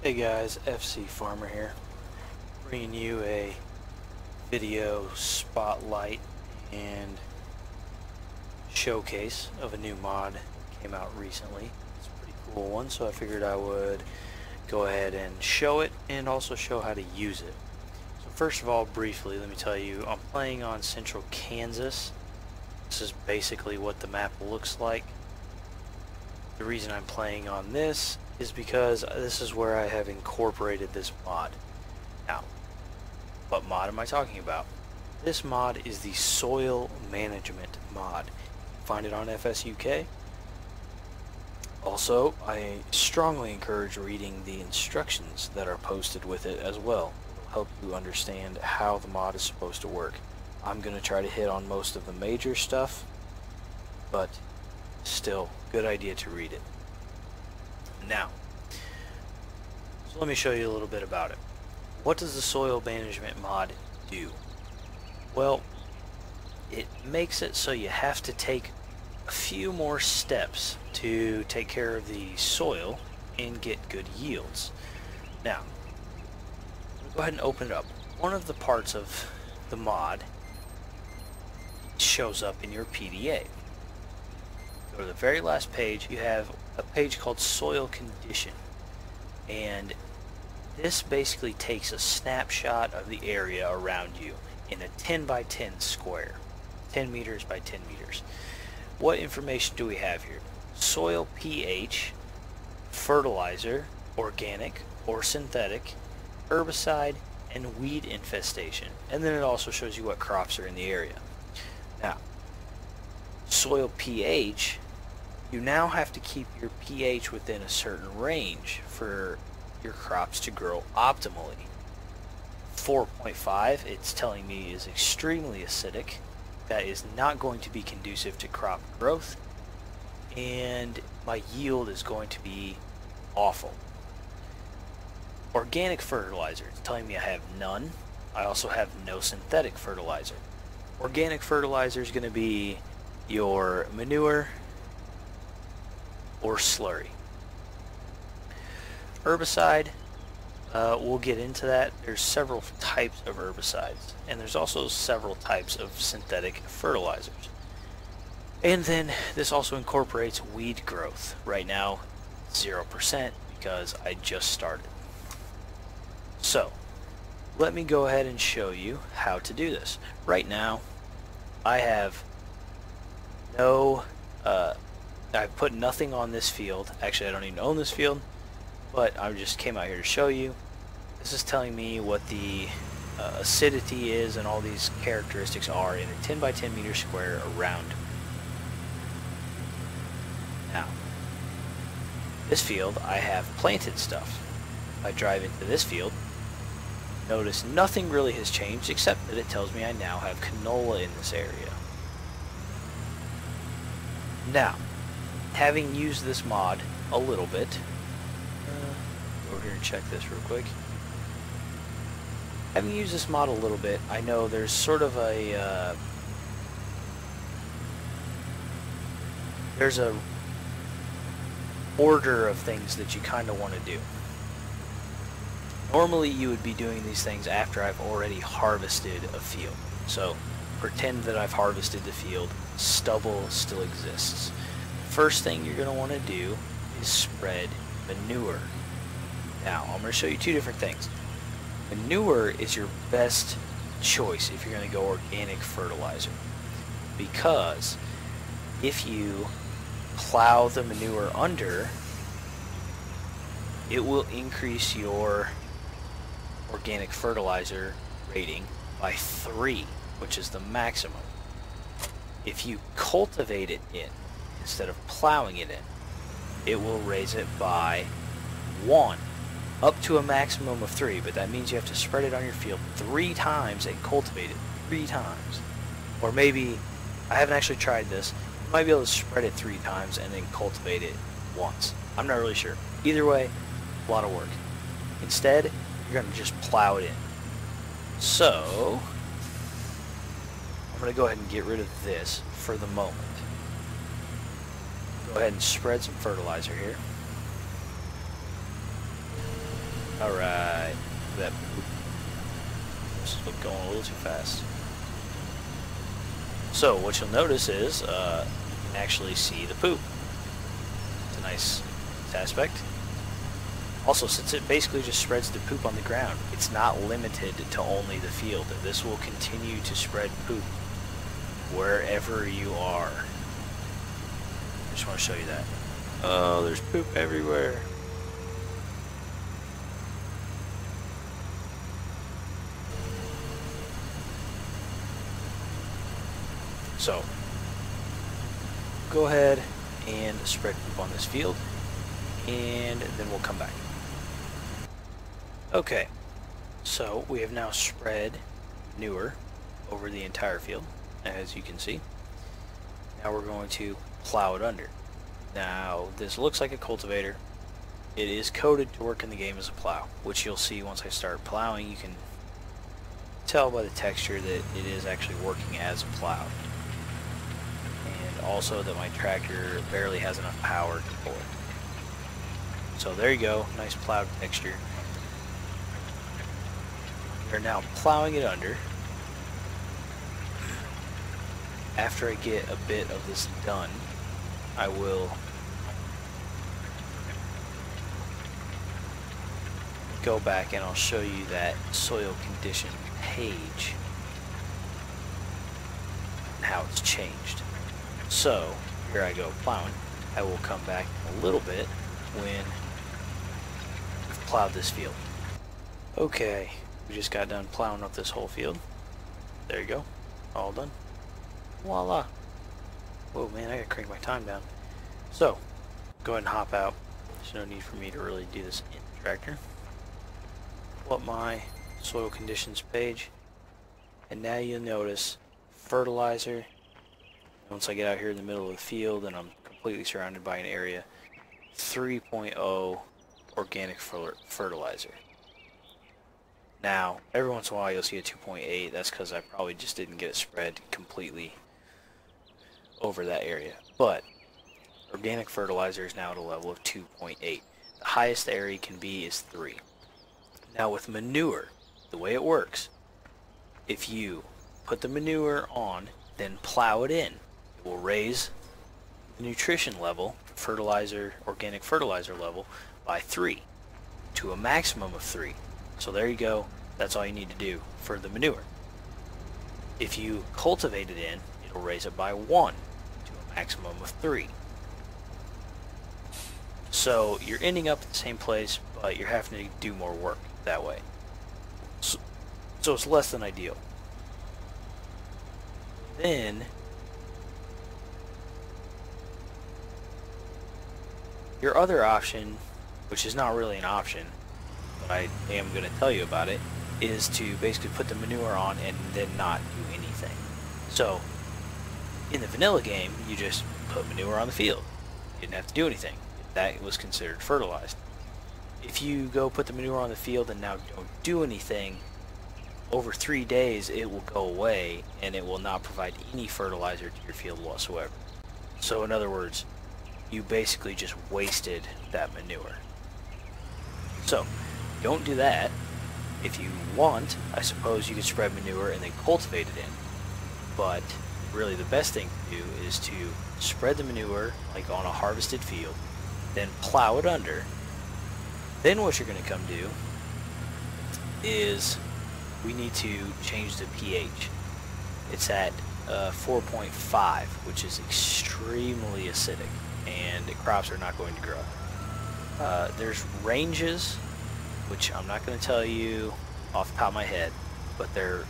Hey guys, FC Farmer here, bringing you a video spotlight and showcase of a new mod that came out recently. It's a pretty cool one, so I figured I would go ahead and show it and also show how to use it. So first of all, briefly, let me tell you, I'm playing on Central Kansas. This is basically what the map looks like. The reason I'm playing on this is because this is where I have incorporated this mod. Now, what mod am I talking about? This mod is the Soil Management mod. Find it on FSUK. Also, I strongly encourage reading the instructions that are posted with it as well. It will help you understand how the mod is supposed to work. I'm going to try to hit on most of the major stuff, but still, good idea to read it. Now, so let me show you a little bit about it. What does the soil management mod do? Well, it makes it so you have to take a few more steps to take care of the soil and get good yields. Now, go ahead and open it up. One of the parts of the mod shows up in your PDA. Go to the very last page, you have a page called Soil Condition, and this basically takes a snapshot of the area around you in a 10 by 10 square, 10 meters by 10 meters. What information do we have here? Soil pH, fertilizer, organic or synthetic, herbicide, and weed infestation, and then it also shows you what crops are in the area. Now, soil pH, you now have to keep your pH within a certain range for your crops to grow optimally. 4.5, it's telling me, is extremely acidic. That is not going to be conducive to crop growth, and my yield is going to be awful. Organic fertilizer, it's telling me I have none. I also have no synthetic fertilizer. Organic fertilizer is going to be your manure or slurry. Herbicide, we'll get into that. There's several types of herbicides, and there's also several types of synthetic fertilizers. And then this also incorporates weed growth. Right now, 0% because I just started. So, let me go ahead and show you how to do this. Right now, I have no, I put nothing on this field. Actually, I don't even own this field, but I just came out here to show you. This is telling me what the acidity is and all these characteristics are in a 10 by 10 meter square around. Now, this field, I have planted stuff. If I drive into this field, notice nothing really has changed except that it tells me I now have canola in this area. Now, having used this mod a little bit, go over here and check this real quick. Having used this mod a little bit, I know there's sort of a there's a order of things that you kind of want to do. Normally you would be doing these things after I've already harvested a field. So pretend that I've harvested the field, stubble still exists. First thing you're going to want to do is spread manure. Now, I'm going to show you two different things. Manure is your best choice if you're going to go organic fertilizer, because if you plow the manure under, it will increase your organic fertilizer rating by 3, which is the maximum. If you cultivate it in instead of plowing it in, it will raise it by 1, up to a maximum of 3, but that means you have to spread it on your field 3 times and cultivate it 3 times. Or maybe, I haven't actually tried this, you might be able to spread it 3 times and then cultivate it once. I'm not really sure. Either way, a lot of work. Instead, you're going to just plow it in. So, I'm going to go ahead and get rid of this for the moment. Go ahead and spread some fertilizer here. Alright. That this is going a little too fast. So what you'll notice is you can actually see the poop. It's a nice aspect. Also, since it basically just spreads the poop on the ground, it's not limited to only the field. This will continue to spread poop wherever you are. I just want to show you that. Oh, there's poop everywhere. So, go ahead and spread poop on this field, and then we'll come back. Okay, so we have now spread manure over the entire field, as you can see. Now we're going to plow it under. Now, this looks like a cultivator. It is coded to work in the game as a plow, which you'll see once I start plowing. You can tell by the texture that it is actually working as a plow. And also that my tractor barely has enough power to pull it. So there you go, nice plowed texture. We're now plowing it under. After I get a bit of this done, I will go back and I'll show you that soil condition page and how it's changed. So here I go plowing. I will come back a little bit when we've plowed this field. Okay, we just got done plowing up this whole field. There you go, all done. Voila. Whoa, man, I gotta crank my time down. So, go ahead and hop out. There's no need for me to really do this in the tractor. Pull up my soil conditions page, and now you'll notice fertilizer. Once I get out here in the middle of the field and I'm completely surrounded by an area, 3.0 organic fertilizer. Now, every once in a while you'll see a 2.8. That's because I probably just didn't get it spread completely over that area. But organic fertilizer is now at a level of 2.8. The highest the area can be is 3. Now with manure, the way it works, if you put the manure on, then plow it in, it will raise the nutrition level, fertilizer, organic fertilizer level, by 3 to a maximum of 3. So there you go, that's all you need to do for the manure. If you cultivate it in, it'll raise it by 1 to a maximum of 3. So you're ending up at the same place, but you're having to do more work that way. So it's less than ideal. Then your other option, which is not really an option, but I am going to tell you about it, is to basically put the manure on and then not do anything. So in the vanilla game, you just put manure on the field. You didn't have to do anything. That was considered fertilized. If you go put the manure on the field and now don't do anything, over 3 days it will go away and it will not provide any fertilizer to your field whatsoever. So in other words, you basically just wasted that manure. So don't do that. If you want, I suppose you could spread manure and then cultivate it in. But really the best thing to do is to spread the manure like on a harvested field, then plow it under. Then what you're going to come do is we need to change the pH. It's at 4.5, which is extremely acidic, and the crops are not going to grow. There's ranges, which I'm not going to tell you off the top of my head, but they're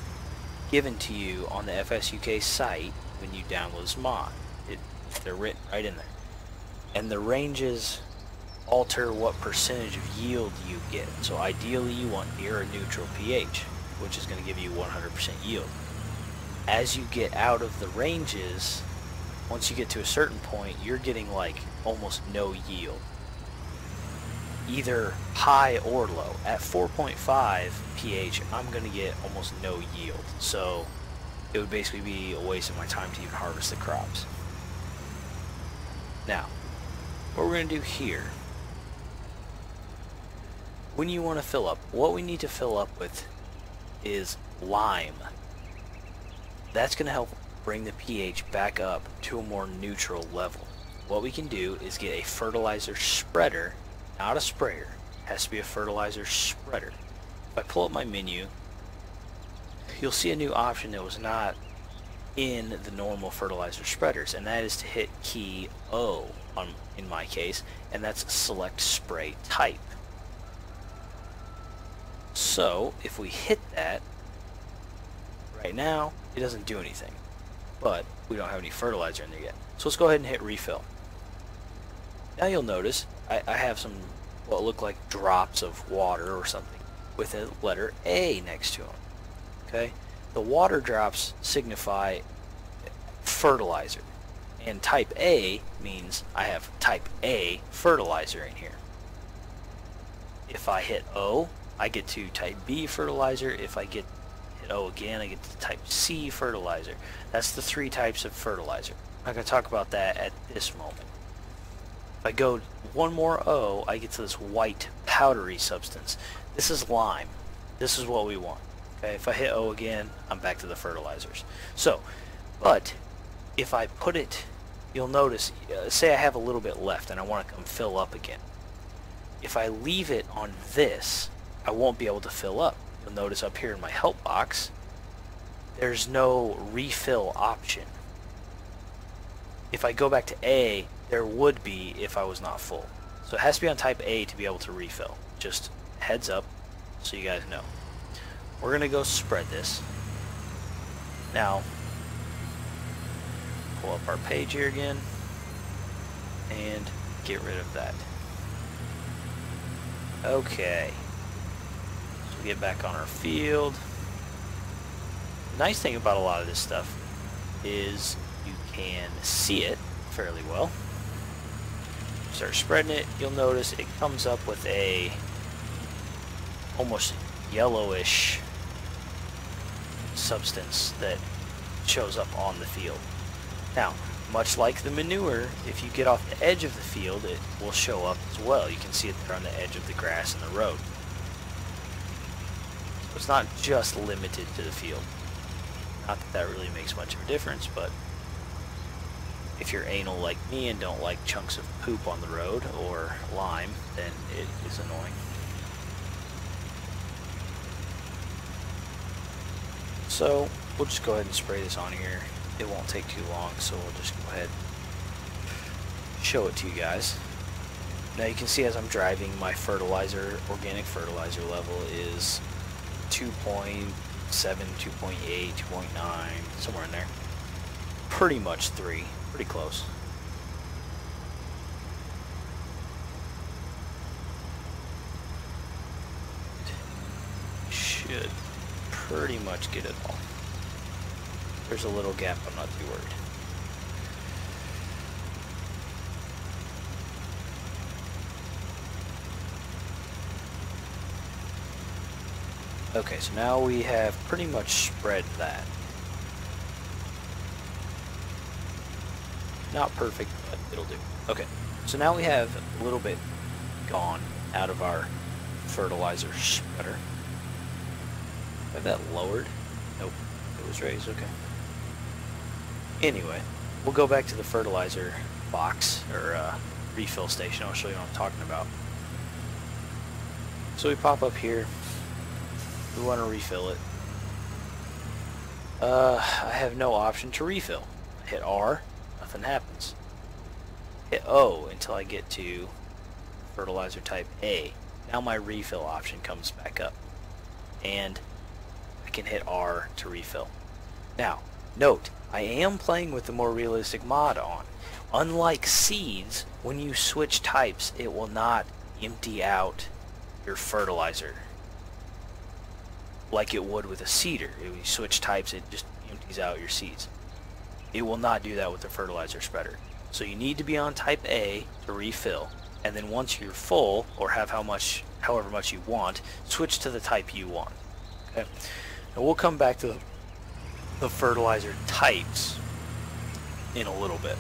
given to you on the FSUK site when you download this mod. They're written right in there. And the ranges alter what percentage of yield you get. So ideally you want near a neutral pH, which is going to give you 100% yield. As you get out of the ranges, once you get to a certain point, you're getting like almost no yield. Either high or low. At 4.5 pH, I'm going to get almost no yield. So it would basically be a waste of my time to even harvest the crops. Now, what we're going to do here when you want to fill up, what we need to fill up with is lime. That's going to help bring the pH back up to a more neutral level. What we can do is get a fertilizer spreader, not a sprayer. It has to be a fertilizer spreader. If I pull up my menu, you'll see a new option that was not in the normal fertilizer spreaders, and that is to hit key O in my case, and that's select spray type. So if we hit that, right now it doesn't do anything, but we don't have any fertilizer in there yet. So let's go ahead and hit refill. Now you'll notice I have some what look like drops of water or something with a letter A next to them. Okay, the water drops signify fertilizer, and type A means I have type A fertilizer in here. If I hit O, I get to type B fertilizer. If I hit O again, I get to type C fertilizer. That's the 3 types of fertilizer. I'm not going to talk about that at this moment. If I go one more O, I get to this white powdery substance. This is lime. This is what we want. Okay, if I hit O again, I'm back to the fertilizers. So, but if I put it, you'll notice, say I have a little bit left and I want to come fill up again. If I leave it on this, I won't be able to fill up. You'll notice up here in my help box, there's no refill option. If I go back to A, there would be if I was not full. So it has to be on type A to be able to refill. Just heads up so you guys know. We're going to go spread this. Now, pull up our page here again and get rid of that. Okay. So we get back on our field. The nice thing about a lot of this stuff is you can see it fairly well. Start spreading it, you'll notice it comes up with a almost yellowish substance that shows up on the field. Now, much like the manure, if you get off the edge of the field, it will show up as well. You can see it there on the edge of the grass and the road. So it's not just limited to the field. Not that that really makes much of a difference, but if you're anal like me and don't like chunks of poop on the road or lime, then it is annoying. So we'll just go ahead and spray this on here. It won't take too long, so we'll just go ahead and show it to you guys. Now you can see as I'm driving, my fertilizer, organic fertilizer level is 2.7, 2.8, 2.9, somewhere in there. Pretty much 3. Pretty close. Should pretty much get it all. There's a little gap, I'm not too worried. Okay, so now we have pretty much spread that. Not perfect, but it'll do. Okay, so now we have a little bit gone out of our fertilizer spreader. Have that lowered? Nope, it was raised, okay. Anyway, we'll go back to the fertilizer box, or refill station. I'll show you what I'm talking about. So we pop up here. We want to refill it. I have no option to refill. Hit R. Nothing happens. Hit O until I get to fertilizer type A. Now my refill option comes back up. And I can hit R to refill. Now, note, I am playing with the more realistic mod on. Unlike seeds, when you switch types, it will not empty out your fertilizer like it would with a seeder. If you switch types, it just empties out your seeds. It will not do that with the fertilizer spreader. So you need to be on type A to refill, and then once you're full, or have however much you want, switch to the type you want. Okay. And we'll come back to the fertilizer types in a little bit.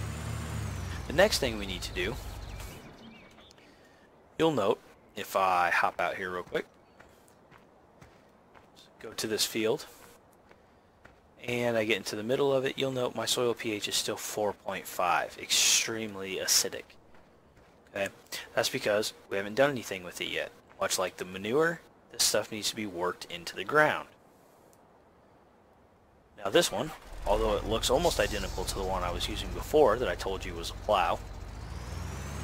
The next thing we need to do, you'll note if I hop out here real quick, go to this field, and I get into the middle of it, you'll note my soil pH is still 4.5, extremely acidic. Okay, that's because we haven't done anything with it yet. Much like the manure, this stuff needs to be worked into the ground. Now this one, although it looks almost identical to the one I was using before that I told you was a plow,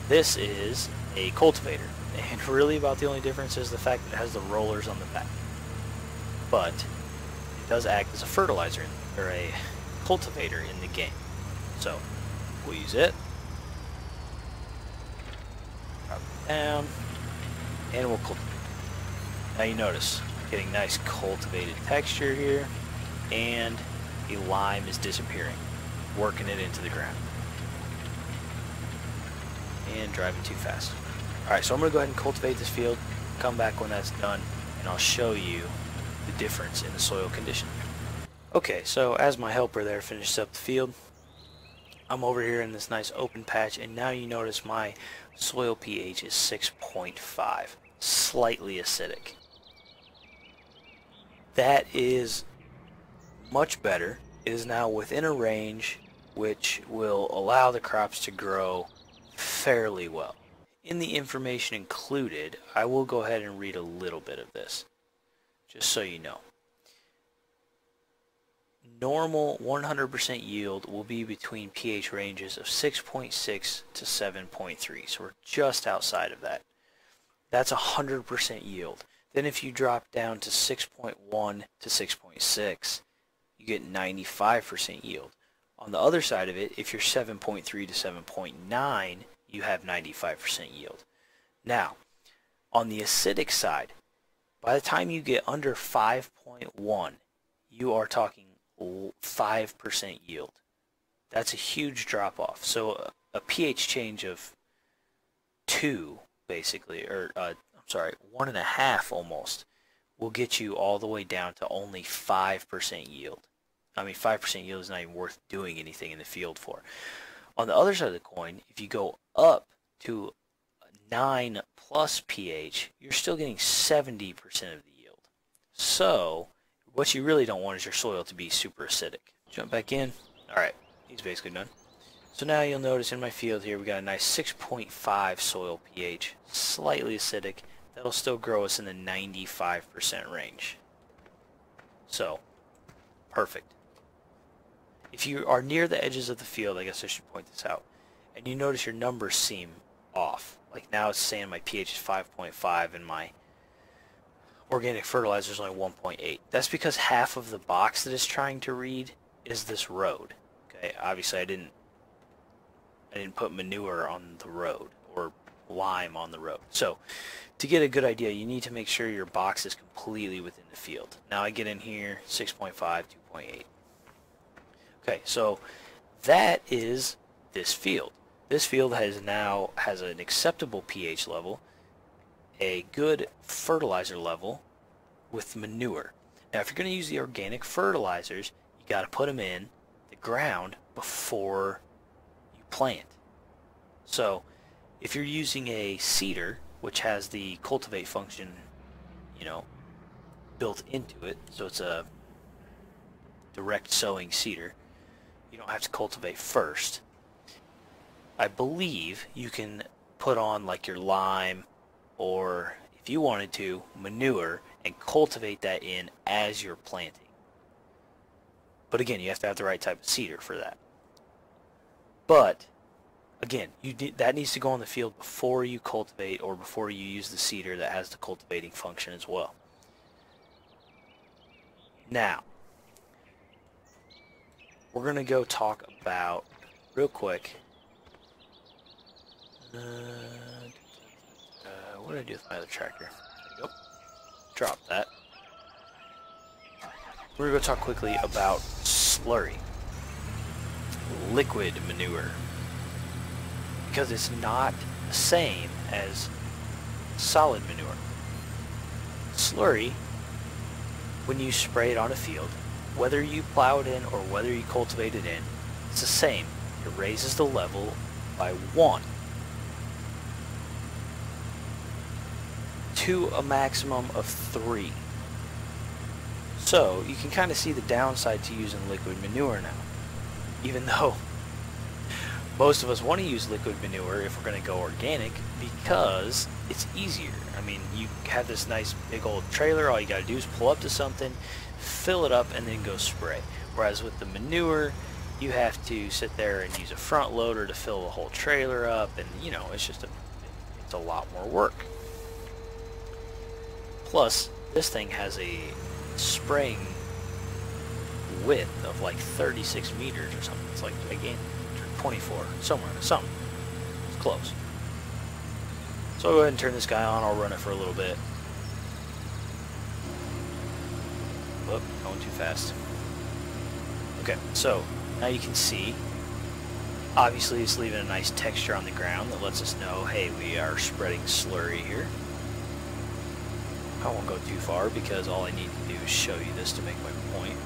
this is a cultivator. And really about the only difference is the fact that it has the rollers on the back. But it does act as a fertilizer, or a cultivator in the game. So we'll use it. Drop it down. And we'll cultivate. Now you notice, getting nice cultivated texture here. And the lime is disappearing. Working it into the ground. And driving too fast. Alright, so I'm going to go ahead and cultivate this field, come back when that's done, and I'll show you the difference in the soil condition. Okay, so as my helper there finishes up the field, I'm over here in this nice open patch, and now you notice my soil pH is 6.5, slightly acidic. That is much better. It is now within a range which will allow the crops to grow fairly well. In the information included, I will go ahead and read a little bit of this, just so you know. Normal 100% yield will be between pH ranges of 6.6 to 7.3, so we're just outside of that. That's 100% yield. Then if you drop down to 6.1 to 6.6, you get 95% yield. On the other side of it, if you're 7.3 to 7.9, you have 95% yield. Now, on the acidic side, by the time you get under 5.1, you are talking 5% yield. That's a huge drop off. So a pH change of 2, basically, or I'm sorry, 1.5 almost, will get you all the way down to only 5% yield. I mean, 5% yield is not even worth doing anything in the field for. On the other side of the coin, if you go up to 9 plus pH, you're still getting 70% of the yield. So, what you really don't want is your soil to be super acidic. Jump back in. Alright, he's basically done. So now you'll notice in my field here we got a nice 6.5 soil pH, slightly acidic. That'll still grow us in the 95% range. So, perfect. If you are near the edges of the field, I guess I should point this out, and you notice your numbers seem off. Like now it's saying my pH is 5.5 and my organic fertilizer is only 1.8. That's because half of the box that it's trying to read is this road. Okay, obviously I didn't put manure on the road or lime on the road. So to get a good idea, you need to make sure your box is completely within the field. Now I get in here 6.5, 2.8. Okay, so that is this field. This field has an acceptable pH level, a good fertilizer level with manure. Now, if you're going to use the organic fertilizers, you got to put them in the ground before you plant. So, if you're using a seeder, which has the cultivate function, built into it, so it's a direct sowing seeder, you don't have to cultivate first. I believe you can put on like your lime, or if you wanted to, manure, and cultivate that in as you're planting. But again, you have to have the right type of seeder for that. But again, that needs to go on the field before you cultivate, or before you use the seeder that has the cultivating function as well. Now, we're going to go talk about, real quick, what did I do with my other tractor? There we go. Drop that. We're going to go talk quickly about slurry, liquid manure, because it's not the same as solid manure. Slurry, when you spray it on a field, whether you plow it in or whether you cultivate it in, it's the same. It raises the level by 1. to a maximum of 3. So you can kind of see the downside to using liquid manure now. Even though most of us want to use liquid manure if we're going to go organic because it's easier. I mean, you have this nice big old trailer, all you got to do is pull up to something, fill it up, and then go spray. Whereas with the manure, you have to sit there and use a front loader to fill the whole trailer up, and you know, it's a lot more work. Plus, this thing has a spraying width of like 36 meters or something. It's like again 24, something. It's close. So I'll go ahead and turn this guy on. I'll run it for a little bit. Whoop, going too fast. Okay, so now you can see, obviously it's leaving a nice texture on the ground that lets us know, hey, we are spreading slurry here. I won't go too far because all I need to do is show you this to make my point.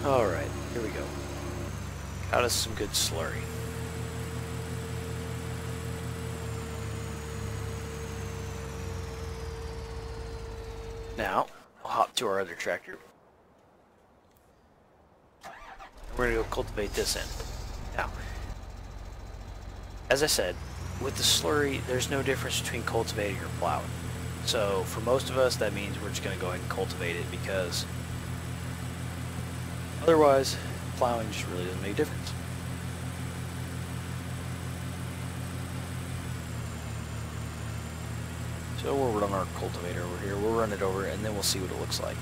Alright, here we go. Got us some good slurry. Now, I'll hop to our other tractor. We're going to go cultivate this in. Now, as I said, with the slurry, there's no difference between cultivating or plowing. So, for most of us, that means we're just going to go ahead and cultivate it because otherwise, plowing just really doesn't make a difference. So we'll run our cultivator over here, we'll run it over, and then we'll see what it looks like.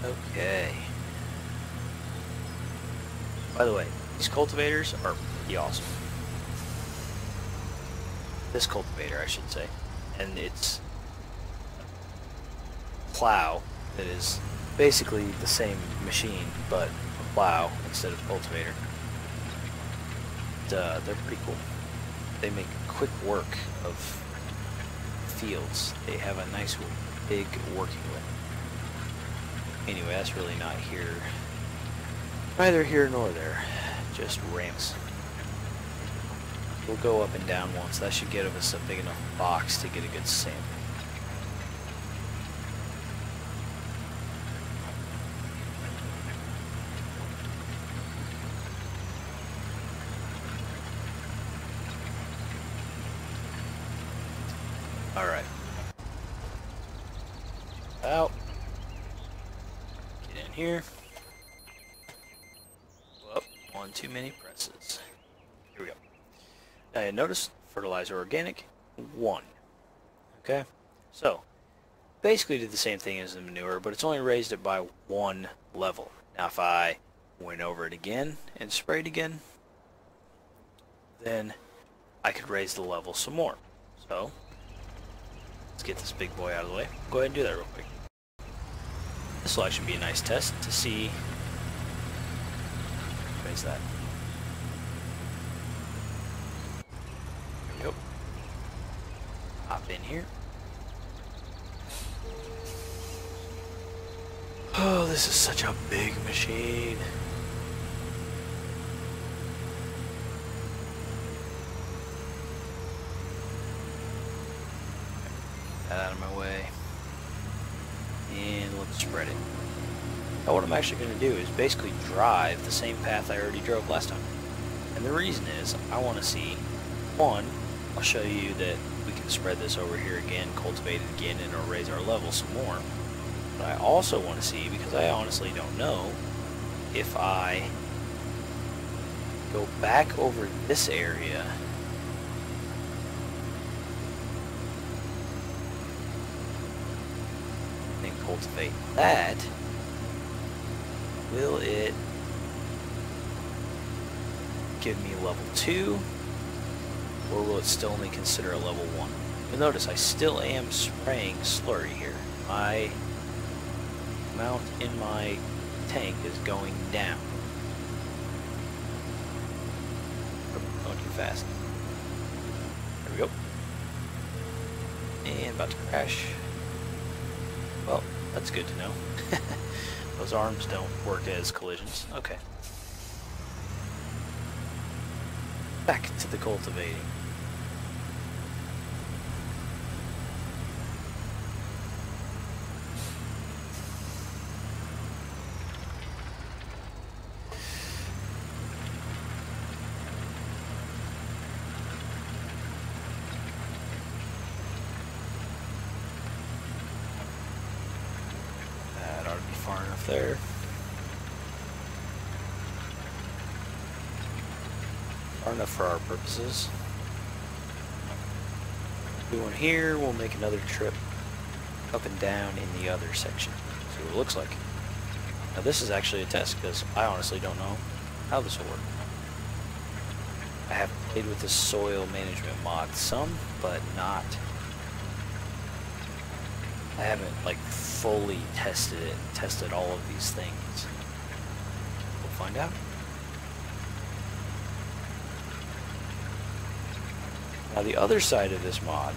Okay. By the way, these cultivators are pretty awesome. This cultivator, I should say. And it's plow that is basically the same machine, but a plow instead of cultivator. They're pretty cool. They make quick work of fields. They have a nice big working with. Anyway, that's really not here. Neither here nor there. Just ramps. We'll go up and down once. That should give us a big enough box to get a good sample. Alright. Out. Get in here. Whoop, one too many presses. Here we go. Now you notice fertilizer organic 1. Okay? So, basically did the same thing as the manure, but it's only raised it by 1 level. Now if I went over it again and sprayed again, then I could raise the level some more. So, let's get this big boy out of the way. Go ahead and do that real quick. This will actually be a nice test to see. Raise that. There we go. Hop in here. Oh, this is such a big machine. Out of my way, and let's spread it. Now what I'm actually going to do is basically drive the same path I already drove last time, and the reason is I want to see, one, I'll show you that we can spread this over here again, cultivate it again, and it'll raise our level some more. But I also want to see, because I honestly don't know, if I go back over this area cultivate that, will it give me level 2, or will it still only consider a level 1? You'll notice I still am spraying slurry here. My amount in my tank is going down. Going too fast. There we go. And about to crash. Well, that's good to know. Those arms don't work as collisions. Okay. Back to the cultivating. That ought to be far enough there. Far enough for our purposes. Do one here, we'll make another trip up and down in the other section. See what it looks like. Now this is actually a test because I honestly don't know how this will work. I have played with this soil management mod some, but not. I haven't like fully tested it, tested all of these things. We'll find out. Now the other side of this mod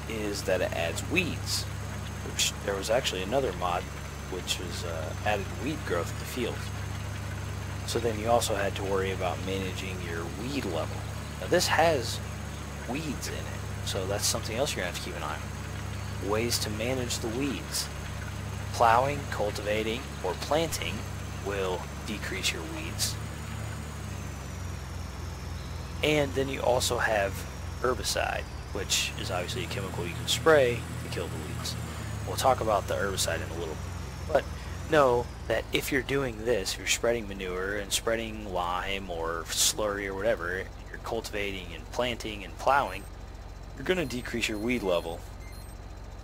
is that it adds weeds, which there was actually another mod which was added weed growth to the field. So then you also had to worry about managing your weed level. Now this has weeds in it, so that's something else you're going to have to keep an eye on. Ways to manage the weeds. Plowing, cultivating, or planting will decrease your weeds. And then you also have herbicide, which is obviously a chemical you can spray to kill the weeds. We'll talk about the herbicide in a little bit. But know that if you're doing this, if you're spreading manure and spreading lime or slurry or whatever, you're cultivating and planting and plowing, you're going to decrease your weed level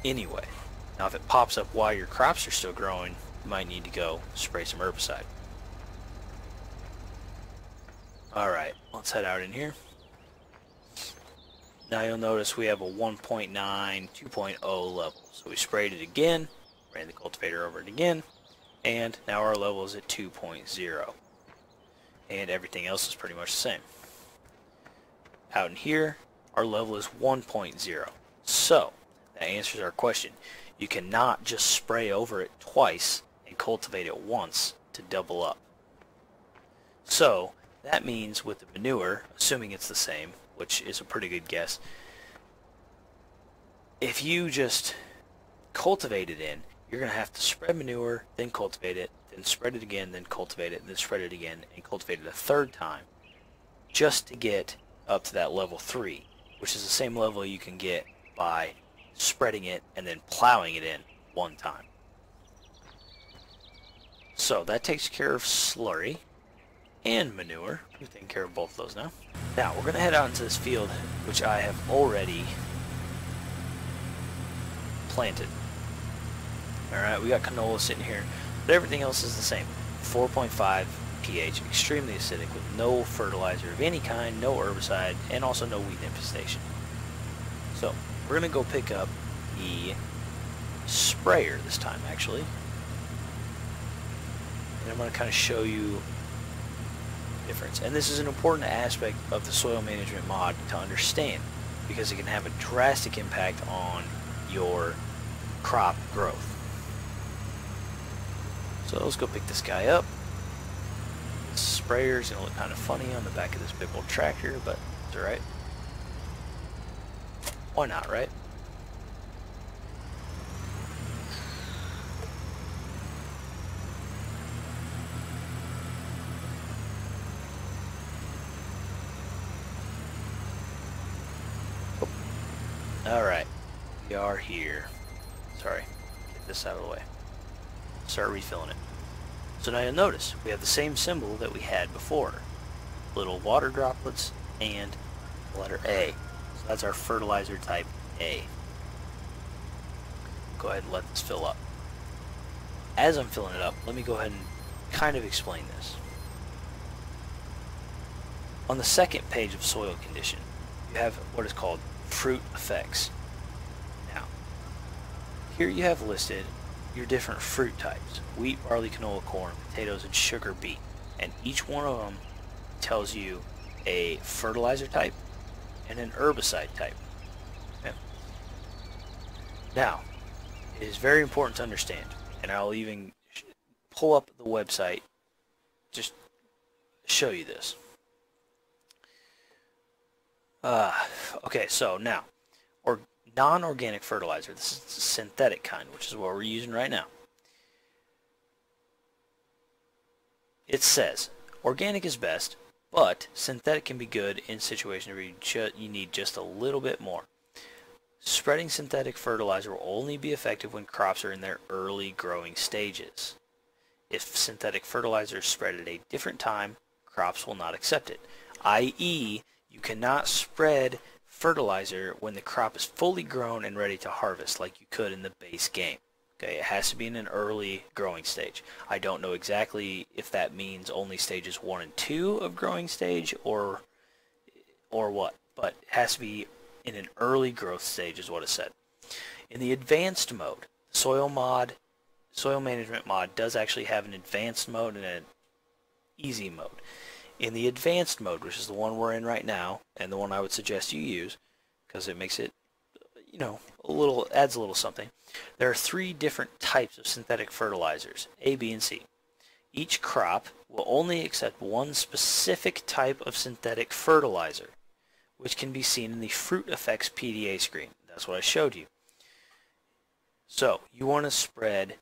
anyway. Now if it pops up while your crops are still growing, you might need to go spray some herbicide. Alright, let's head out in here. Now you'll notice we have a 1.9, 2.0 level. So we sprayed it again, ran the cultivator over it again, and now our level is at 2.0. And everything else is pretty much the same. Out in here, our level is 1.0. So, that answers our question. You cannot just spray over it twice and cultivate it once to double up. So, that means with the manure, assuming it's the same, which is a pretty good guess, if you just cultivate it in, you're going to have to spread manure, then cultivate it, then spread it again, then cultivate it, then spread it again, and cultivate it a third time, just to get up to that level 3, which is the same level you can get by spreading it and then plowing it in one time. So that takes care of slurry and manure. We've taken care of both of those now. Now we're going to head out into this field, which I have already planted. Alright, we got canola sitting here, but everything else is the same. 4.5 pH, extremely acidic, with no fertilizer of any kind, no herbicide, and also no weed infestation. So, we're going to go pick up the sprayer this time, actually. And I'm going to kind of show you the difference. And this is an important aspect of the soil management mod to understand, because it can have a drastic impact on your crop growth. So let's go pick this guy up. This sprayer's going to look kind of funny on the back of this big old tractor, but it's alright. Why not, right? Alright, we are here. Sorry, get this out of the way. Start refilling it. So now you'll notice we have the same symbol that we had before. Little water droplets and the letter A. So that's our fertilizer type A. Go ahead and let this fill up. As I'm filling it up, let me go ahead and kind of explain this. On the second page of soil condition, you have what is called fruit effects. here you have listed your different fruit types: wheat, barley, canola, corn, potatoes, and sugar beet. And each one of them tells you a fertilizer type and an herbicide type. Okay. Now, it is very important to understand, and I'll even pull up the website just show you this. Okay, so now, non-organic fertilizer. This is the synthetic kind, which is what we're using right now. It says organic is best, but synthetic can be good in situations where you need just a little bit more. Spreading synthetic fertilizer will only be effective when crops are in their early growing stages. If synthetic fertilizer is spread at a different time, crops will not accept it. i.e., you cannot spread fertilizer when the crop is fully grown and ready to harvest like you could in the base game. Okay, it has to be in an early growing stage. I don't know exactly if that means only stages 1 and 2 of growing stage or what, but it has to be in an early growth stage is what it said. In the advanced mode, soil management mod does actually have an advanced mode and an easy mode. In the advanced mode, which is the one we're in right now, and the one I would suggest you use, because it makes it, you know, adds a little something. There are 3 different types of synthetic fertilizers, A, B, and C. Each crop will only accept one specific type of synthetic fertilizer, which can be seen in the Fruit Effects PDA screen. That's what I showed you. So, you want to spread,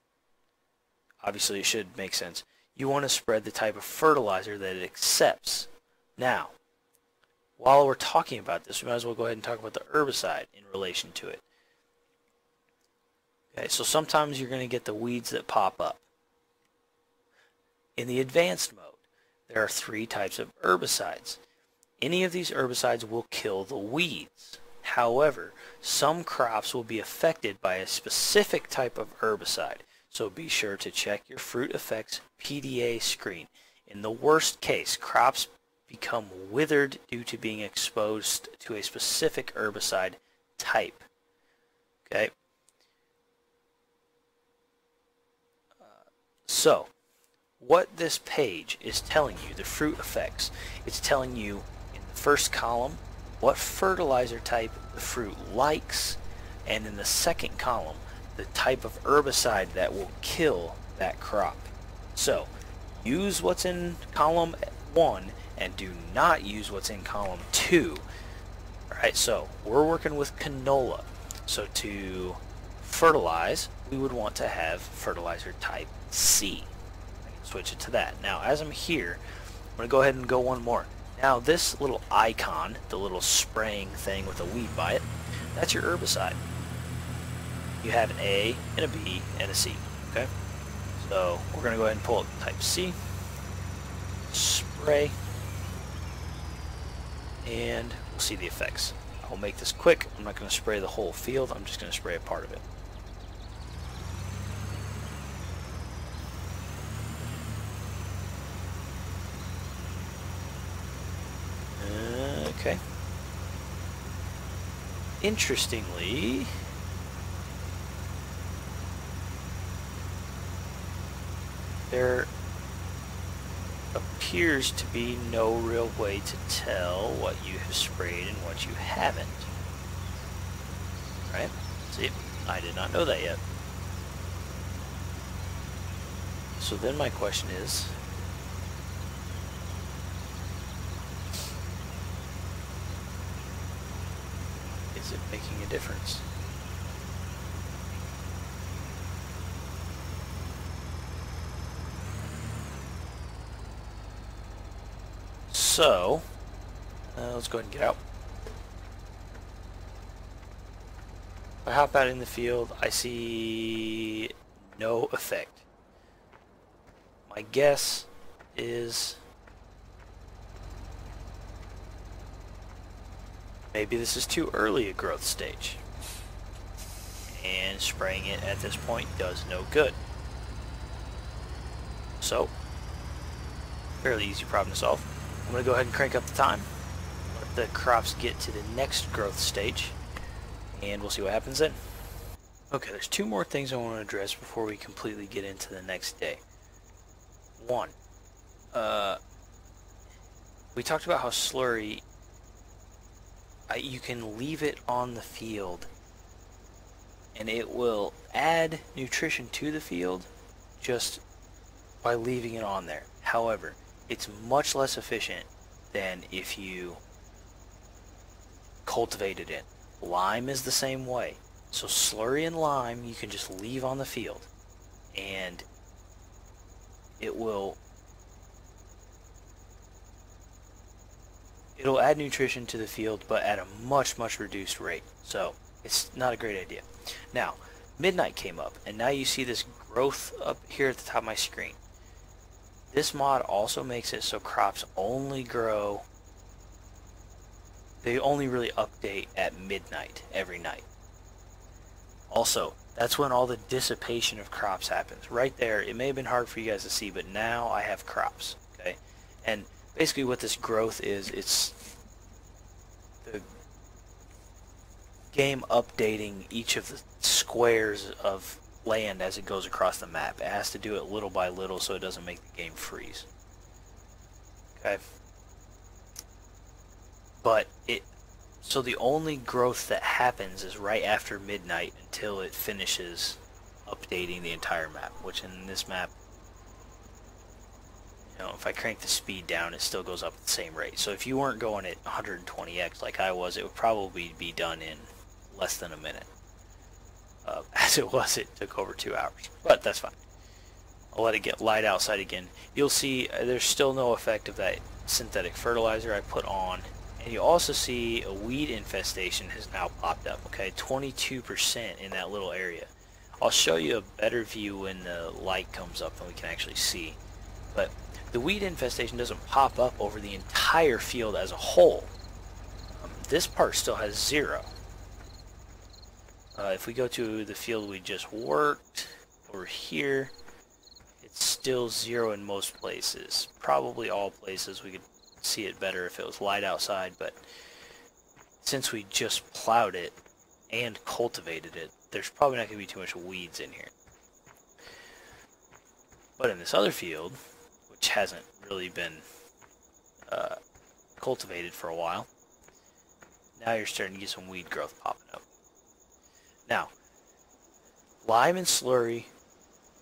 obviously it should make sense, you want to spread the type of fertilizer that it accepts. Now, while we're talking about this, we might as well go ahead and talk about the herbicide in relation to it. Okay, so sometimes you're going to get the weeds that pop up. In the advanced mode, there are 3 types of herbicides. Any of these herbicides will kill the weeds. However, some crops will be affected by a specific type of herbicide. So be sure to check your Fruit Effects PDA screen. In the worst case, crops become withered due to being exposed to a specific herbicide type. Okay? So, what this page is telling you, the Fruit Effects, it's telling you in the first column what fertilizer type the fruit likes, and in the second column the type of herbicide that will kill that crop. So, use what's in column 1 and do not use what's in column 2. Alright, so we're working with canola. So to fertilize, we would want to have fertilizer type C. I can switch it to that. Now, as I'm here, I'm going to go ahead and go one more. Now, this little icon, the little spraying thing with a weed by it, that's your herbicide. You have an A and a B and a C. Okay? So we're going to go ahead and pull up type C, spray, and we'll see the effects. I'll make this quick. I'm not going to spray the whole field. I'm just going to spray a part of it. Okay. Interestingly, there appears to be no real way to tell what you have sprayed and what you haven't. Right? See, I did not know that yet. So then my question is it making a difference? So, let's go ahead and get out. If I hop out in the field, I see no effect. My guess is maybe this is too early a growth stage, and spraying it at this point does no good. So, fairly easy problem to solve. I'm going to go ahead and crank up the time, let the crops get to the next growth stage, and we'll see what happens then. Okay, there's two more things I want to address before we completely get into the next day. One, we talked about how Slurry, you can leave it on the field and it will add nutrition to the field just by leaving it on there. However, it's much less efficient than if you cultivate it in. Lime is the same way. So Slurry and lime you can just leave on the field and it'll add nutrition to the field, but at a much reduced rate. So it's not a great idea. Now, midnight came up, and now you see this growth up here at the top of my screen. This mod also makes it so crops only grow, they only really update at midnight every night. Also, that's when all the dissipation of crops happens. Right there, it may have been hard for you guys to see, but now I have crops, okay? And basically what this growth is, it's the game updating each of the squares of land as it goes across the map. It has to do it little by little so it doesn't make the game freeze. Okay? But so the only growth that happens is right after midnight until it finishes updating the entire map, which in this map, you know, if I crank the speed down, it still goes up at the same rate. So if you weren't going at 120x like I was, it would probably be done in less than a minute. As it was, it took over 2 hours, but that's fine. I'll let it get light outside again. You'll see there's still no effect of that synthetic fertilizer I put on. And you also see a weed infestation has now popped up, okay? 22% in that little area. I'll show you a better view when the light comes up and we can actually see. But the weed infestation doesn't pop up over the entire field as a whole. This part still has 0. If we go to the field we just worked, over here, it's still 0 in most places. Probably all places we could see it better if it was light outside, but since we just plowed it and cultivated it, there's probably not going to be too much weeds in here. But in this other field, which hasn't really been cultivated for a while, now you're starting to get some weed growth popping up. Now, lime and slurry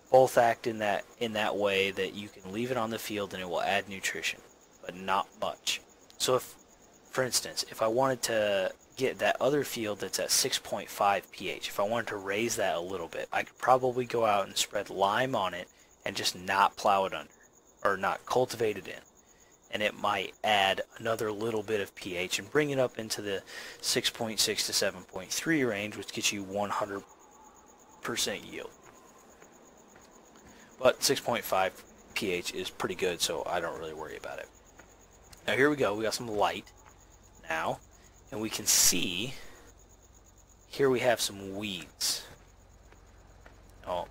both act in that way that you can leave it on the field and it will add nutrition, but not much. So if, for instance, if I wanted to get that other field that's at 6.5 pH, if I wanted to raise that a little bit, I could probably go out and spread lime on it and just not plow it under, or not cultivate it in. And it might add another little bit of pH and bring it up into the 6.6 to 7.3 range, which gets you 100% yield. But 6.5 pH is pretty good, so I don't really worry about it. Now here we go, we got some light now, and we can see here we have some weeds. Now,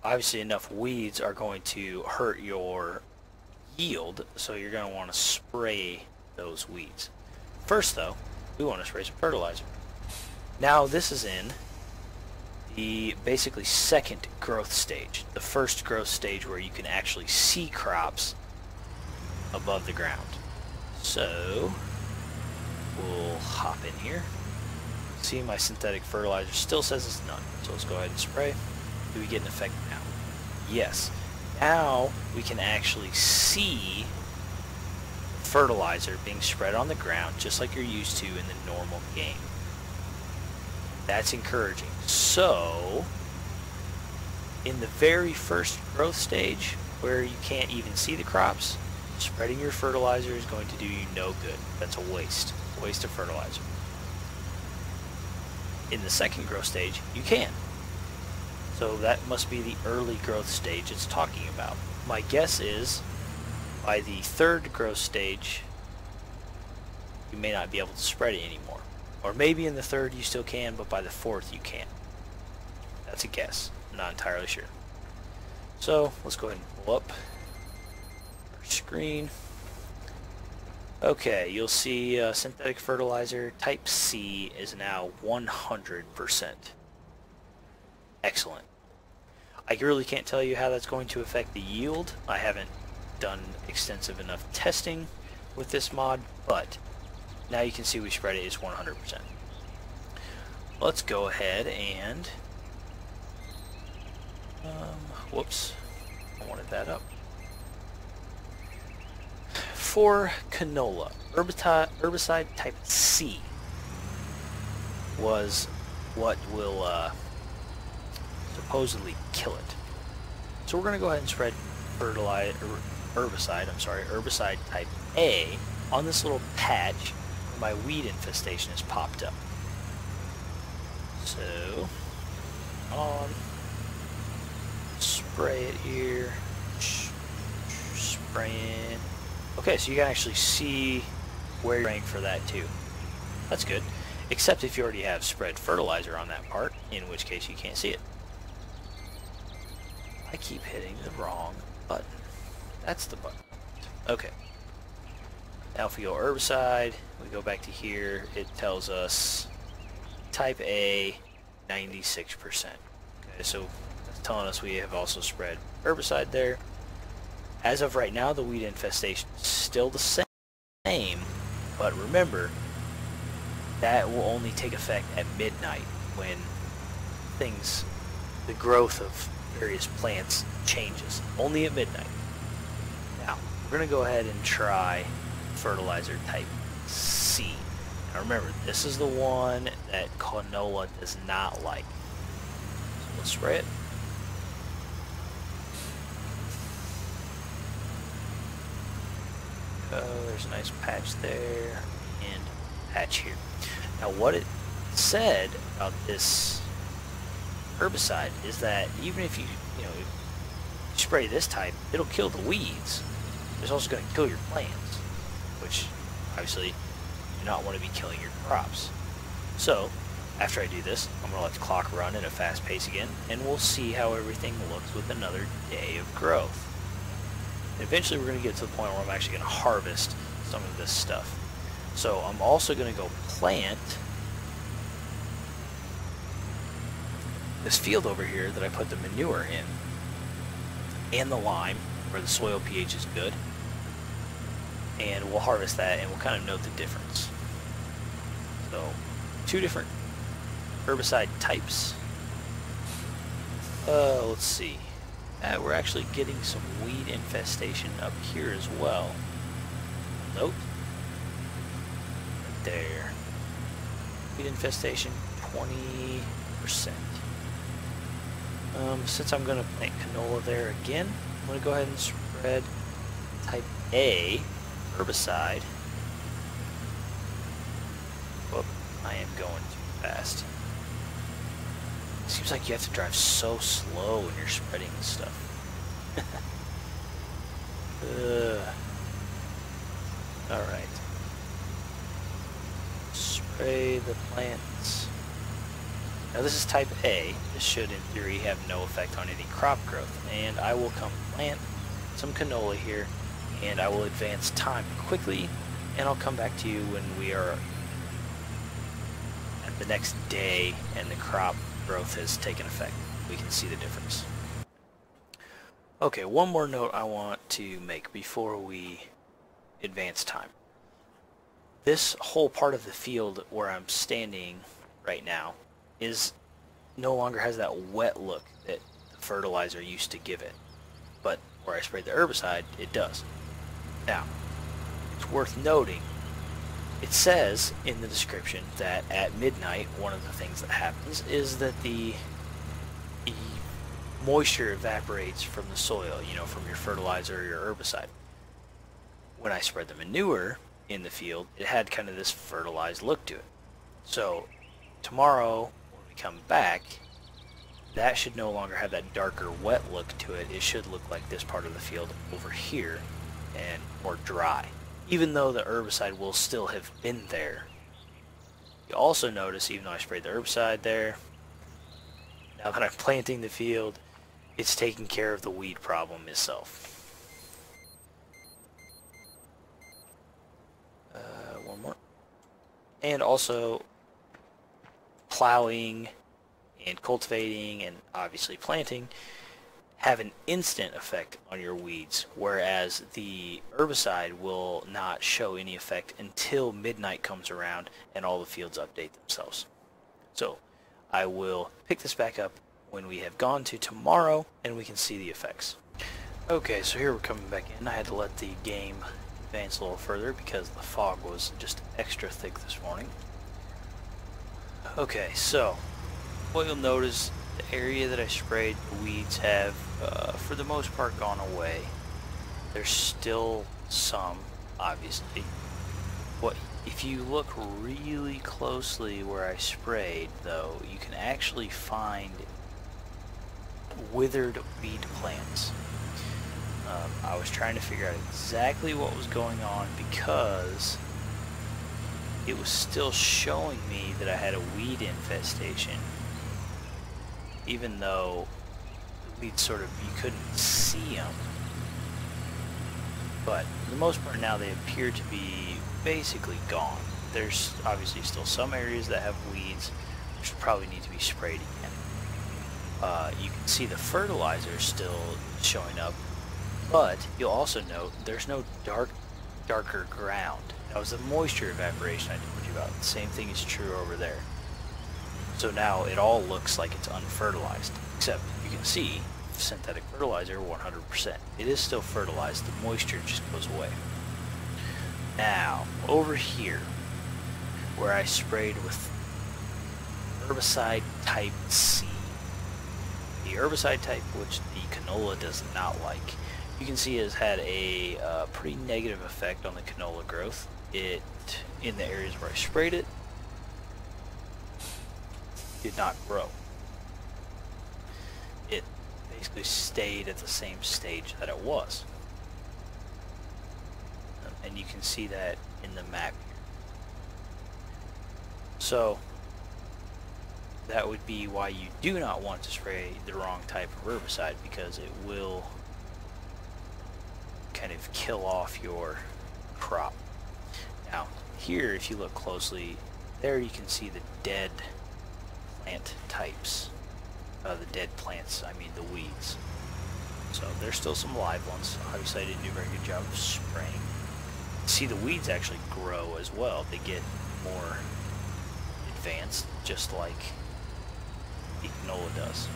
obviously enough weeds are going to hurt your yield, so you're going to want to spray those weeds. First though, we want to spray some fertilizer. Now this is in the basically second growth stage. The first growth stage where you can actually see crops above the ground. So we'll hop in here. See, my synthetic fertilizer still says it's none, so let's go ahead and spray. Do we get an effect now? Yes. Now we can actually see fertilizer being spread on the ground just like you're used to in the normal game. That's encouraging. So in the very first growth stage where you can't even see the crops, spreading your fertilizer is going to do you no good. That's a waste of fertilizer. In the second growth stage, you can. So that must be the early growth stage it's talking about. My guess is by the third growth stage, you may not be able to spread it anymore. Or maybe in the third you still can, but by the fourth you can't. That's a guess. I'm not entirely sure. So let's go ahead and pull up our screen. Okay, you'll see synthetic fertilizer type C is now 100%. excellent. I really can't tell you how that's going to affect the yield. I haven't done extensive enough testing with this mod, but now you can see we spread it is 100%. Let's go ahead and whoops, I wanted that up. For canola, herbicide type C was what will supposedly kill it. So we're going to go ahead and spread herbicide type A on this little patch where my weed infestation has popped up. So, on, spray it here, spraying. Okay, so you can actually see where you're spraying for that too. That's good. Except if you already have spread fertilizer on that part, in which case you can't see it. I keep hitting the wrong button. That's the button. Okay. Now if we go herbicide, we go back to here, it tells us type A, 96%. Okay, so that's telling us we have also spread herbicide there. As of right now, the weed infestation is still the same, but remember, that will only take effect at midnight when the growth of various plants changes. Only at midnight. Now, we're going to go ahead and try fertilizer type C. Now remember, this is the one that canola does not like. So we'll spray it. There's a nice patch there and patch here. Now what it said about this herbicide is that even if you spray this type, it'll kill the weeds. It's also going to kill your plants, which obviously you do not want to be killing your crops. So after I do this, I'm going to let the clock run at a fast pace again, and we'll see how everything looks with another day of growth. Eventually we're going to get to the point where I'm actually going to harvest some of this stuff. So I'm also going to go plant this field over here that I put the manure in, and the lime, where the soil pH is good, and we'll harvest that and we'll kind of note the difference. So, two different herbicide types. Let's see. We're actually getting some weed infestation up here as well. Nope. Right there. Weed infestation, 20%. Since I'm going to plant canola there again, I'm going to go ahead and spread type A herbicide. Whoop, I am going too fast. Seems like you have to drive so slow when you're spreading this stuff. Alright. Spray the plants. Now this is type A. This should in theory have no effect on any crop growth. And I will come plant some canola here, and I will advance time quickly, and I'll come back to you when we are at the next day and the crop growth has taken effect. We can see the difference. Okay, one more note I want to make before we advance time. This whole part of the field where I'm standing right now no longer has that wet look that the fertilizer used to give it. But where I sprayed the herbicide, it does. Now, it's worth noting, it says in the description that at midnight, one of the things that happens is that the moisture evaporates from the soil, from your fertilizer or your herbicide. When I spread the manure in the field, it had kind of this fertilized look to it. So tomorrow, when we come back, that should no longer have that darker wet look to it. It should look like this part of the field over here and more dry, even though the herbicide will still have been there. You also notice, even though I sprayed the herbicide there, now that I'm planting the field, it's taking care of the weed problem itself. One more. And also plowing and cultivating and obviously planting have an instant effect on your weeds, whereas the herbicide will not show any effect until midnight comes around and all the fields update themselves. So I will pick this back up when we have gone to tomorrow and we can see the effects. Okay, so here we're coming back in. I had to let the game advance a little further because the fog was just extra thick this morning. Okay, so what you'll notice, the area that I sprayed, the weeds have, for the most part, gone away. There's still some, obviously. If you look really closely where I sprayed, though, you can actually find withered weed plants. I was trying to figure out exactly what was going on because it was still showing me that I had a weed infestation, even though the weeds sort of, you couldn't see them. But for the most part now they appear to be basically gone. There's obviously still some areas that have weeds which probably need to be sprayed again. You can see the fertilizer still showing up, but you'll also note there's no darker ground. That was the moisture evaporation I told you about. The same thing is true over there. So now it all looks like it's unfertilized, except you can see synthetic fertilizer 100%. It is still fertilized, the moisture just goes away. Now, over here, where I sprayed with herbicide type C, the herbicide type which the canola does not like, you can see it has had a pretty negative effect on the canola growth. In the areas where I sprayed it, did not grow. It basically stayed at the same stage that it was. And you can see that in the map here. So that would be why you do not want to spray the wrong type of herbicide, because it will kind of kill off your crop. Now here, if you look closely, there you can see the dead plant types. The dead plants, I mean the weeds. So there's still some live ones. Obviously I didn't do a very good job of spraying. See, the weeds actually grow as well. They get more advanced, just like the canola does.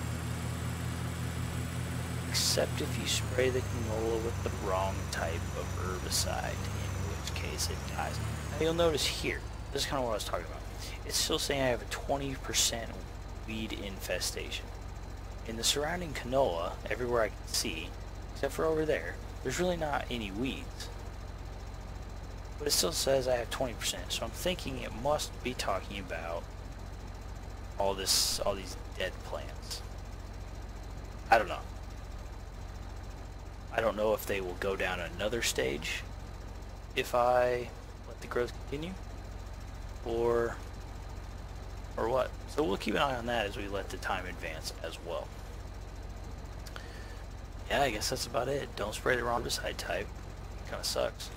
Except if you spray the canola with the wrong type of herbicide, in which case it dies. Now you'll notice here, this is kind of what I was talking about. It's still saying I have a 20% weed infestation. In the surrounding canola, everywhere I can see, except for over there, there's really not any weeds. But it still says I have 20%, so I'm thinking it must be talking about all these dead plants. I don't know. I don't know if they will go down another stage if I let the growth continue, or what. So we'll keep an eye on that as we let the time advance as well. Yeah, I guess that's about it. Don't spray the wrong herbicide type. It kind of sucks.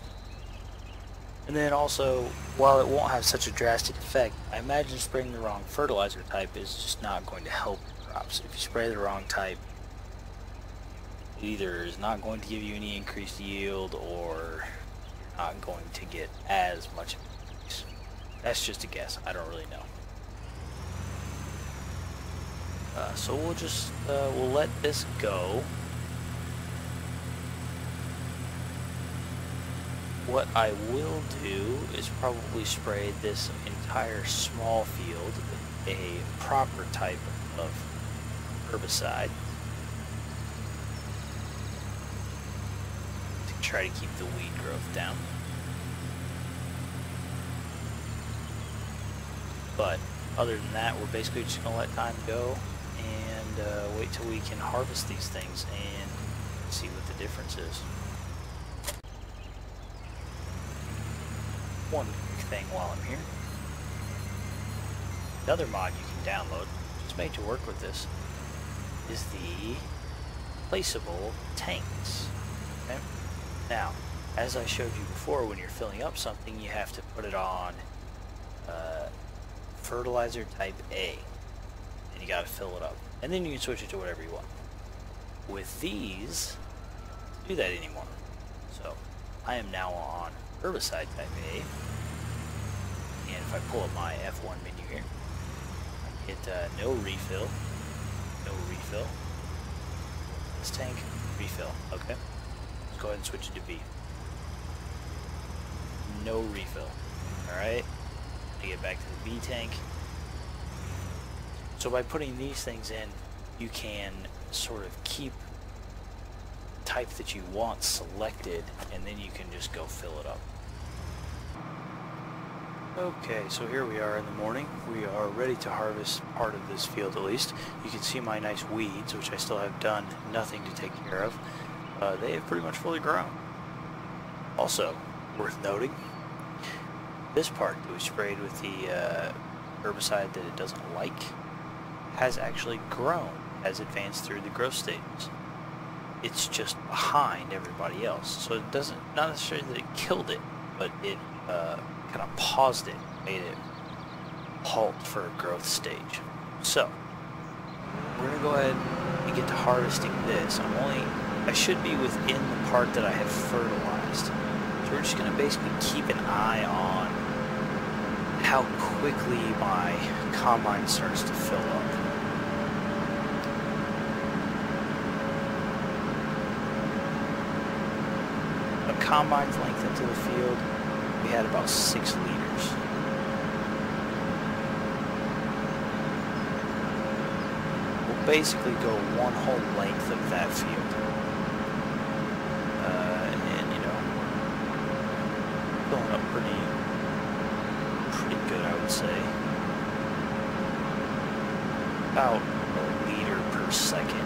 And then also, while it won't have such a drastic effect, I imagine spraying the wrong fertilizer type is just not going to help your crops. If you spray the wrong type, it either is not going to give you any increased yield, or you're not going to get as much of an increase. That's just a guess. I don't really know. So we'll just we'll let this go. What I will do is probably spray this entire small field with a proper type of herbicide to try to keep the weed growth down. But other than that, we're basically just going to let time go and wait till we can harvest these things and see what the difference is. One quick thing while I'm here. Another mod you can download, just made to work with this, is the placeable tanks. Okay? Now, as I showed you before, when you're filling up something, you have to put it on fertilizer type A. and you gotta fill it up. And then you can switch it to whatever you want. With these, do that anymore. So I am now on Herbicide type A, and if I pull up my F1 menu here, I get no refill, this tank, refill, okay, let's go ahead and switch it to B, no refill, alright, I get back to the B tank. So by putting these things in, you can sort of keep type that you want selected, and then you can just go fill it up. Okay, so here we are in the morning. We are ready to harvest part of this field at least. You can see my nice weeds, which I still have done nothing to take care of. They have pretty much fully grown. Also, worth noting, this part that we sprayed with the herbicide that it doesn't like has actually grown, has advanced through the growth stages. It's just behind everybody else, so it doesn't, not necessarily that it killed it, but it kind of paused it, made it halt for a growth stage. So we're gonna go ahead and get to harvesting this. I should be within the part that I have fertilized, so we're just gonna basically keep an eye on how quickly my combine starts to fill up. Combine's length into the field, we had about 6 liters. We'll basically go one whole length of that field. And you know, filling up pretty good, I would say. About a liter per second.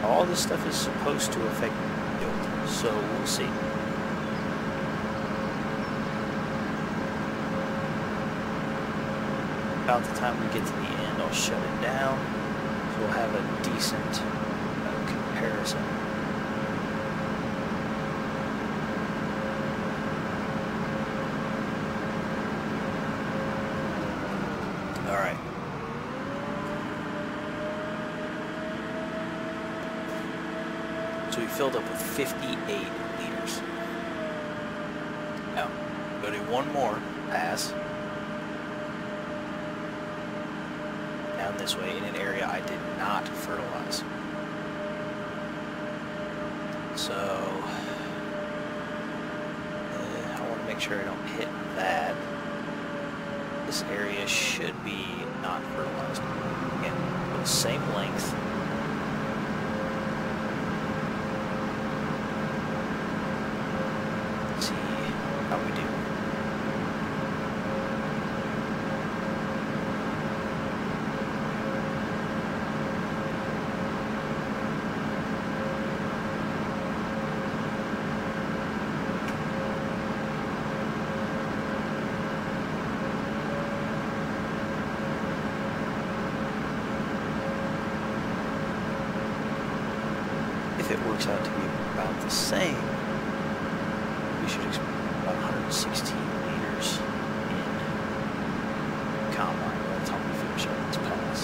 All this stuff is supposed to affect yield, so we'll see. About the time we get to the end, I'll shut it down, so we'll have a decent comparison. Alright. So we filled up with 58 liters. Now, go to one more pass. Down this way in an area I did not fertilize. So, I want to make sure I don't hit that. This area should be not fertilized. Again, the same length. How we do. If it works out to be about the same, we should expect 116 liters in combine by the time we finish up this pass.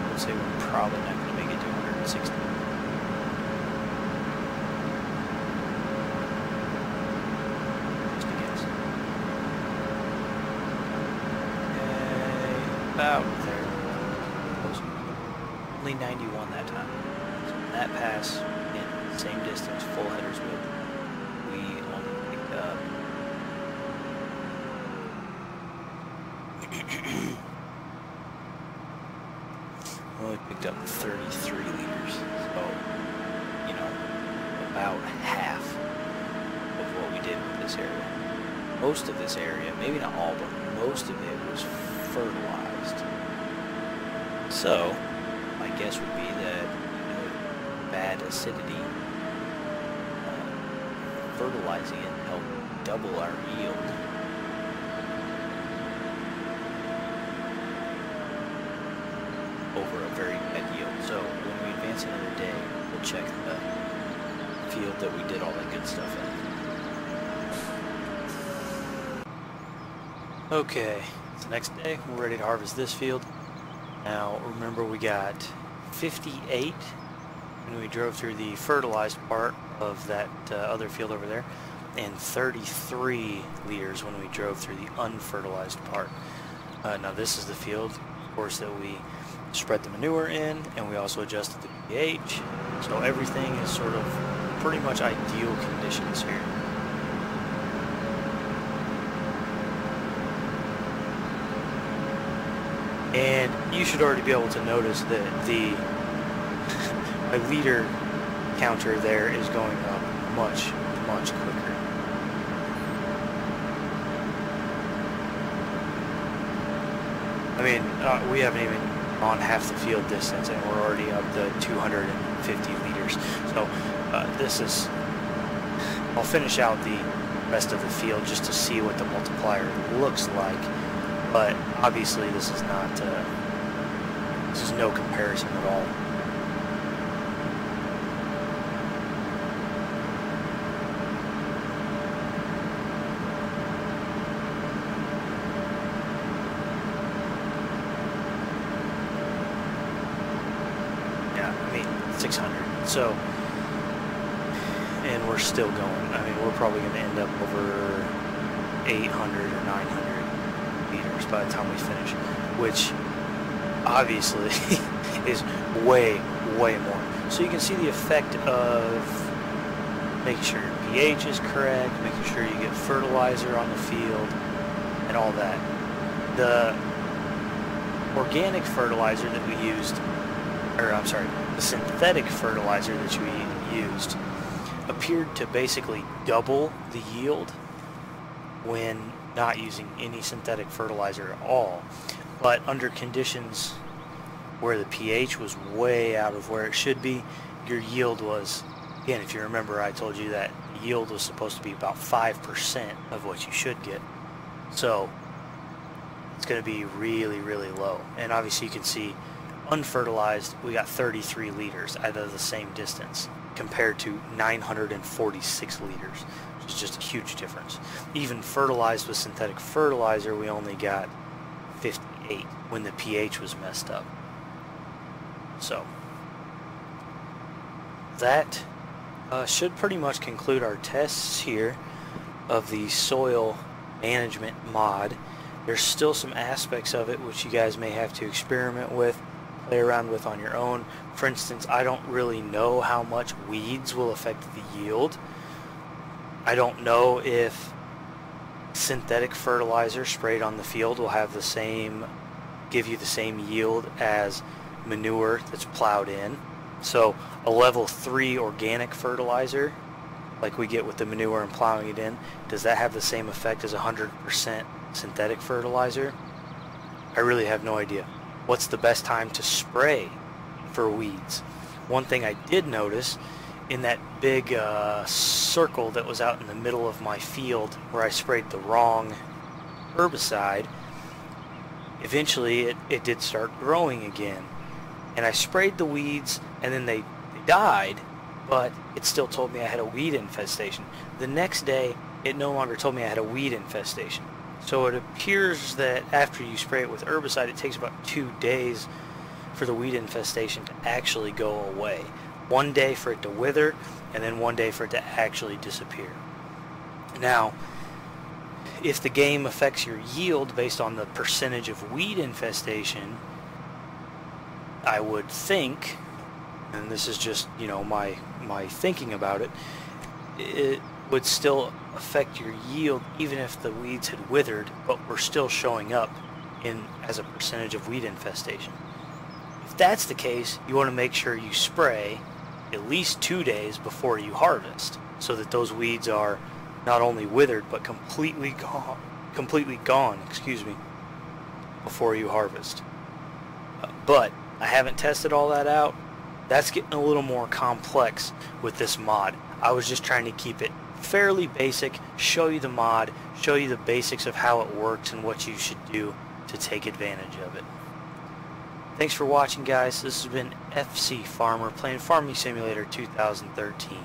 I would say we're probably not going to make it to 160. About there. Only 91 that time. So in that pass, in same distance, full header's width, we only picked up only picked up 33 liters. So, you know, about half of what we did with this area. Most of this area, maybe not all, but most of it was fertilized. So, my guess would be that bad acidity, fertilizing it helped double our yield. Over a very bad yield. So when we advance another day, we'll check the field that we did all that good stuff in. Okay, it's the next day. We're ready to harvest this field. Now remember, we got 58 when we drove through the fertilized part of that other field over there, and 33 liters when we drove through the unfertilized part. Now this is the field, of course, that we spread the manure in, and we also adjusted the pH, so everything is sort of pretty much ideal conditions here. And you should already be able to notice that the my liter counter there is going up much quicker. I mean, we haven't even on half the field distance, and we're already up to 250 liters. So this is, I'll finish out the rest of the field just to see what the multiplier looks like, but obviously this is not, this is no comparison at all. Yeah, I mean, 600. So, and we're still going. I mean, we're probably going to end up over 800 or 900 liters by the time we finish, which obviously is way more. So you can see the effect of making sure your pH is correct, making sure you get fertilizer on the field, and all that. The organic fertilizer that we used, or I'm sorry, the synthetic fertilizer that we used appeared to basically double the yield when not using any synthetic fertilizer at all. But under conditions where the pH was way out of where it should be, your yield was, again, if you remember, I told you that the yield was supposed to be about 5% of what you should get. So it's going to be really low. And obviously you can see unfertilized, we got 33 liters out of the same distance compared to 946 liters, which is just a huge difference. Even fertilized with synthetic fertilizer, we only got 58 when the pH was messed up. So that should pretty much conclude our tests here of the soil management mod. There's still some aspects of it which you guys may have to experiment with, play around with on your own. For instance, I don't really know how much weeds will affect the yield. I don't know if synthetic fertilizer sprayed on the field will have the same, give you the same yield as manure that's plowed in. So a level 3 organic fertilizer, like we get with the manure and plowing it in, does that have the same effect as 100% synthetic fertilizer? I really have no idea. What's the best time to spray for weeds? One thing I did notice, in that big circle that was out in the middle of my field where I sprayed the wrong herbicide, eventually it did start growing again. And I sprayed the weeds, and then they died, but it still told me I had a weed infestation. The next day, it no longer told me I had a weed infestation. So it appears that after you spray it with herbicide, it takes about 2 days for the weed infestation to actually go away. 1 day for it to wither, and then 1 day for it to actually disappear. Now, if the game affects your yield based on the percentage of weed infestation, I would think, and this is just, you know, my thinking about it, it would still affect your yield even if the weeds had withered, but were still showing up in as a percentage of weed infestation. If that's the case, you want to make sure you spray at least 2 days before you harvest, so that those weeds are not only withered but completely gone, excuse me, before you harvest. But I haven't tested all that out. That's getting a little more complex with this mod. I was just trying to keep it fairly basic, show you the mod, show you the basics of how it works and what you should do to take advantage of it. Thanks for watching, guys. This has been FC Farmer playing Farming Simulator 2013.